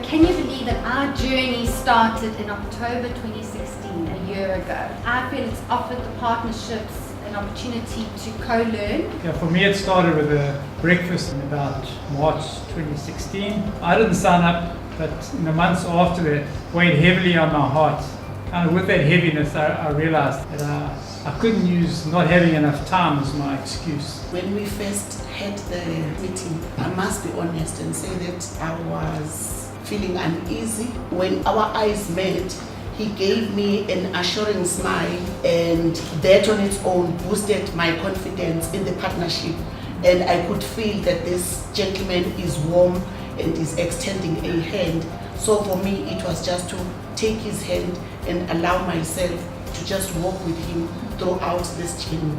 can you believe that our journey started in October 2016, a year ago? I feel it's offered the partnerships an opportunity to co-learn. Yeah, for me it started with a breakfast in about March 2016. I didn't sign up, but in the months after that, weighed heavily on my heart. And with that heaviness, I realized that I couldn't use not having enough time as my excuse. When we first had the meeting, I must be honest and say that I was feeling uneasy. When our eyes met, he gave me an assuring smile, and that on its own boosted my confidence in the partnership. And I could feel that this gentleman is warm and is extending a hand. So for me, it was just to take his hand and allow myself to just walk with him throughout this journey.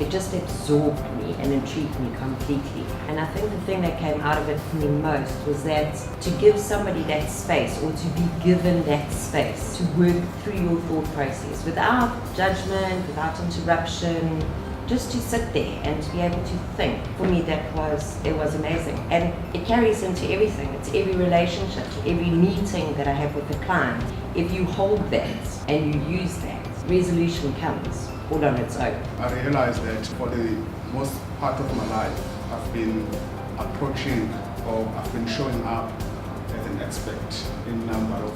It just absorbed me and intrigued me completely. And I think the thing that came out of it for me most was that to give somebody that space, or to be given that space to work through your thought process without judgment, without interruption, just to sit there and to be able to think. For me, it was amazing. And it carries into everything. It's every relationship, every meeting that I have with a client. If you hold that and you use that, resolution comes all on its own. I realized that for the most part of my life, I've been approaching, or I've been showing up as an expert in a number of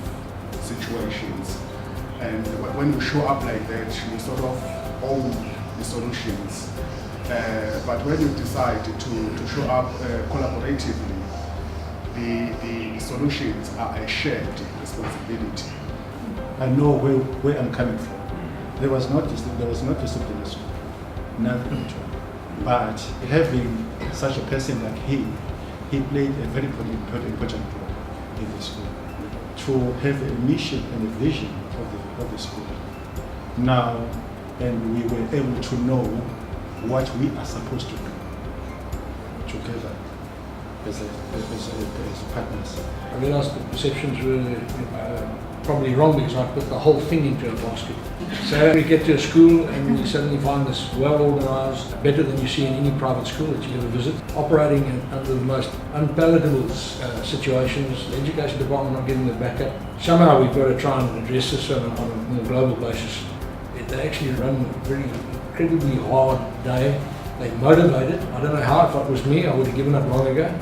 situations. And when you show up like that, you sort of own the solutions. But when you decide to show up collaboratively, the solutions are a shared responsibility. I know where I'm coming from. There was not discipline at school, nothing at all. But having such a person like he played a very important role in the school to have a mission and a vision of the school. Now, and we were able to know what we are supposed to do together as partners. I realized the perceptions were probably wrong, because I put the whole thing into a basket. So we get to a school and we suddenly find this well organized, better than you see in any private school that you ever visit, operating under the most unpalatable situations, the education department not getting the backup. Somehow we've got to try and address this on a more global basis. They actually run a very incredibly hard day. They're motivated. I don't know how. If it was me, I would have given up long ago.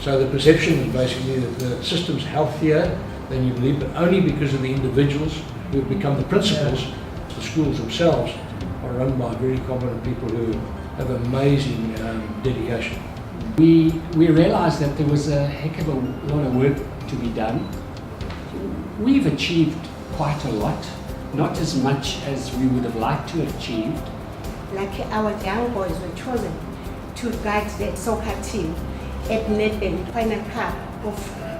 So the perception is basically that the system's healthier than you believe, but only because of the individuals who have become the principals. The schools themselves are run by very competent people who have amazing dedication. We realized that there was a heck of a lot of work to be done. We've achieved quite a lot, not as much as we would have liked to have achieved. Like our young boys were chosen to guide the soccer team at Nedbank Final Cup of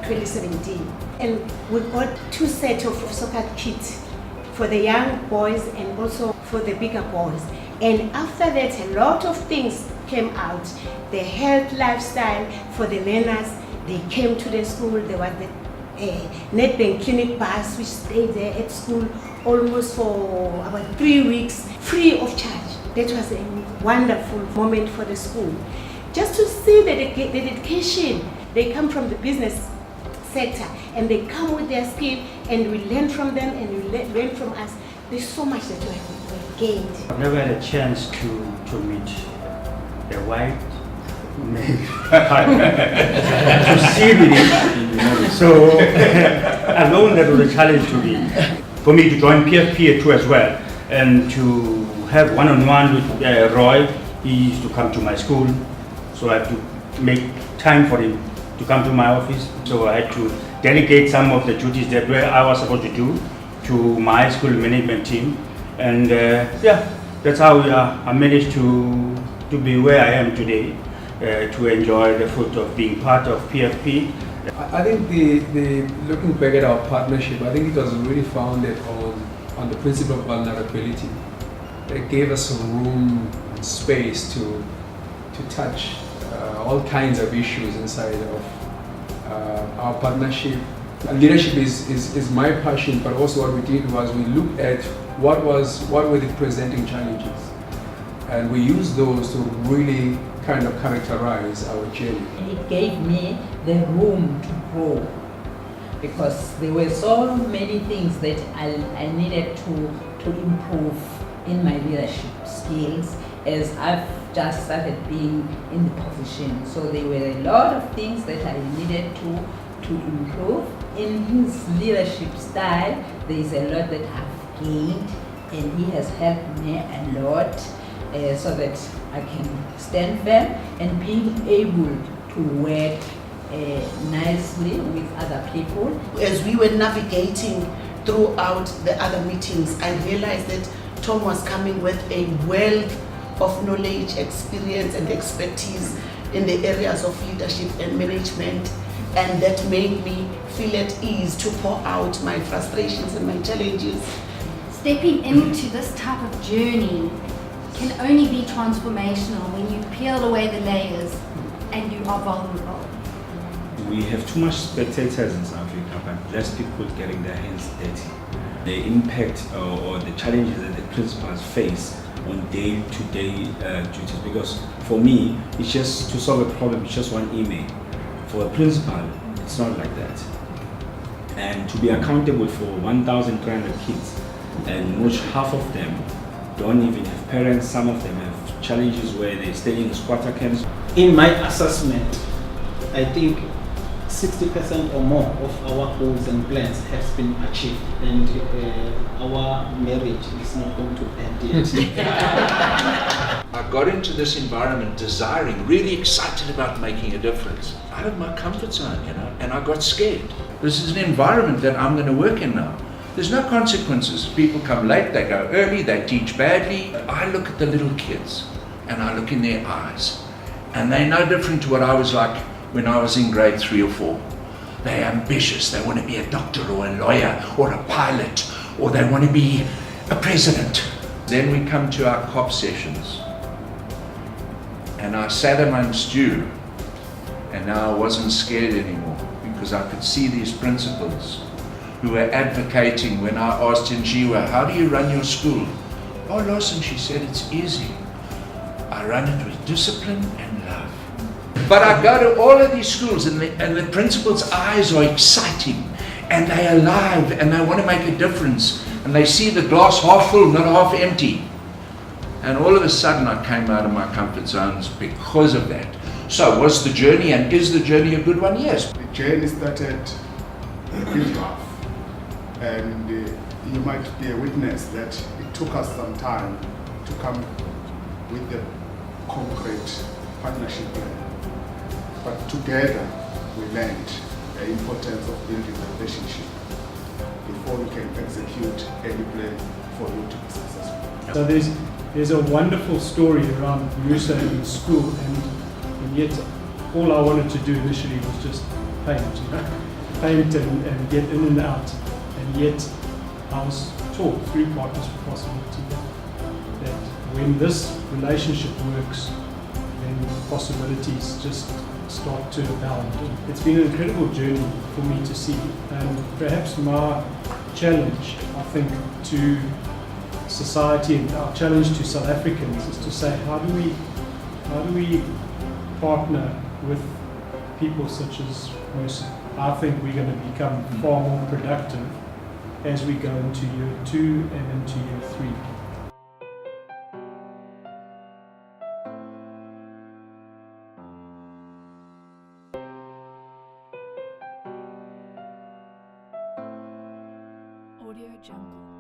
2017. And we got 2 sets of soccer kits for the young boys and also for the bigger boys. And after that, a lot of things came out. The health lifestyle for the learners, they came to the school. There was the Nedbank clinic bus which stayed there at school almost for about 3 weeks, free of charge. That was a wonderful moment for the school. Just to see the dedication, they come from the business sector and they come with their skill, and we learn from them and we learn from us. There's so much that we have gained. I've never had a chance to meet the white to see me. So alone that was a challenge to me. For me to join PFP too as well, and to have one-on-one with Roy. He used to come to my school, so I had to make time for him to come to my office. So I had to delegate some of the duties that I was supposed to do to my school management team. And that's how I managed to be where I am today, to enjoy the fruit of being part of PFP. I think the looking back at our partnership, I think it was really founded on the principle of vulnerability. It gave us some room and space to touch all kinds of issues inside of our partnership. Leadership is my passion, but also what we did was we looked at what were the presenting challenges, and we used those to really kind of characterize our journey. It gave me the room to grow. because there were so many things that I needed to improve in my leadership skills as I've just started being in the position. So there were a lot of things that I needed to improve. In his leadership style, there is a lot that I've gained, and he has helped me a lot so that I can stand firm and being able to work nicely with other people. As we were navigating throughout the other meetings, I realized that Tom was coming with a wealth of knowledge, experience and expertise in the areas of leadership and management, and that made me feel at ease to pour out my frustrations and my challenges. Stepping into this type of journey can only be transformational when you peel away the layers and you are vulnerable. We have too much spectators in South Africa, but less people getting their hands dirty. The impact or the challenges that the principals face on day-to-day duties, because for me, it's just to solve a problem, it's just one email. For a principal, it's not like that. And to be accountable for 1,300 kids, and most half of them don't even have parents, some of them have challenges where they stay in squatter camps. In my assessment, I think 60% or more of our goals and plans has been achieved, and our marriage is not going to end yet. I got into this environment desiring, really excited about making a difference, out of my comfort zone, and I got scared. This is an environment that I'm going to work in now. There's no consequences. People come late, they go early, they teach badly. I look at the little kids and I look in their eyes, and they're no different to what I was like when I was in grade 3 or 4. They're ambitious, they want to be a doctor or a lawyer or a pilot, or they want to be a president. Then we come to our COP sessions, and I sat amongst you, and now I wasn't scared anymore, because I could see these principals who were advocating. When I asked Njiwa, how do you run your school? Oh, Lawson, she said, it's easy. I run it with discipline and love. But I go to all of these schools, and the principals' eyes are exciting, and they're alive, and they want to make a difference, and they see the glass half full, not half empty. And all of a sudden I came out of my comfort zones because of that. So was the journey, and is the journey a good one? Yes. The journey started in rough, and you might be a witness that it took us some time to come with the concrete partnership plan. But together we learned the importance of building a relationship before we can execute any plan for you to be successful. So there's a wonderful story around Musa in school, and yet all I wanted to do initially was just paint, paint and get in and out. And yet I was taught through Partners for Possibility that when this relationship works, then possibilities just start to abound. It's been an incredible journey for me to see, and perhaps my challenge, I think, to society and our challenge to South Africans is to say, how do we partner with people such as Musa? I think we're going to become far more productive as we go into year 2 and into year 3. Audio Jungle.